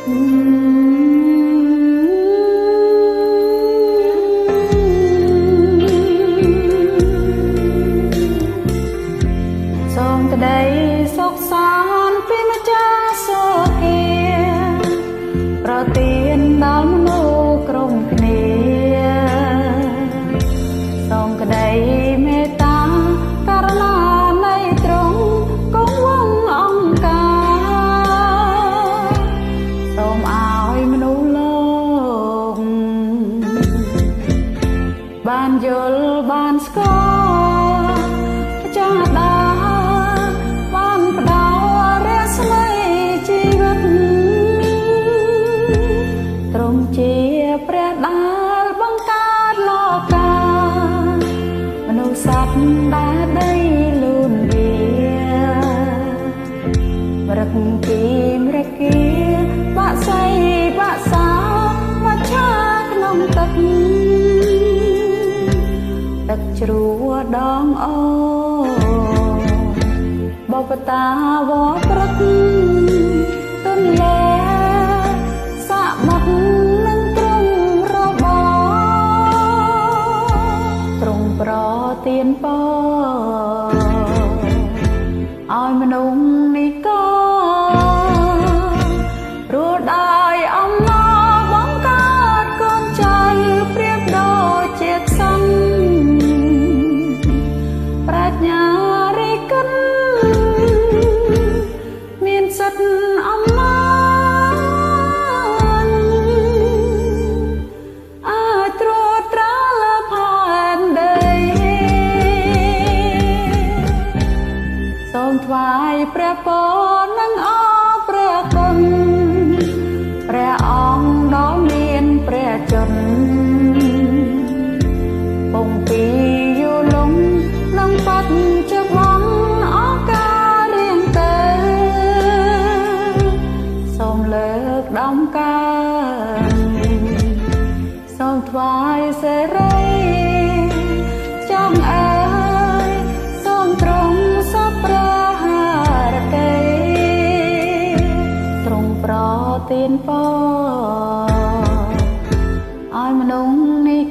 សូមក្តីសុខសាន្តពីម្ចាស់សូគាប្រទានដល់មនុស្សគ្រប់គ្នាសូមក្តីមេត្តាករណានៃទ្រង់គង់វង្សអង្គការសូមឲ្យមនុស្សលោកបានយល់បានស្គាល់ម្ចាស់ដាបានផ្ដល់រស្មីជីវិតទ្រង់ជាព្រះដែលបង្កើតលោកាមនុស្សសត្វដែលដីលូនវារឹកគីមរគីបាក់សៃបាក់សាមកឆាក្នុងទឹកជ្រួដងអូបបតាវព្រឹកទុនលែសាក់មកនឹងទ្រង់របស់ទ្រង់ប្រទានពរឲ្យមនុស្សនេះក៏ព្រោះដោយអំណរបង្កើតកូនចៅប្រៀបដូចជាខ្សឹងប្រាជ្ញារិះគិតមានសិទ្ធិអំណាចអាចត្រួតត្រាលើផែនដីសូមថ្វាយព្រះពរនិងអរព្រះគុណព្រះអង្គដ៏មានព្រះជន្មពងពីយូរលងនឹងបច្ចុប្បន្នអការៀងទៅសូមលើកដំកើងសូមថ្វាយសេរីចង់អើយសូមទ្រង់សពព្រះハរតីទ្រង់ប្រទានពរឲ្យមនុស្សនេះ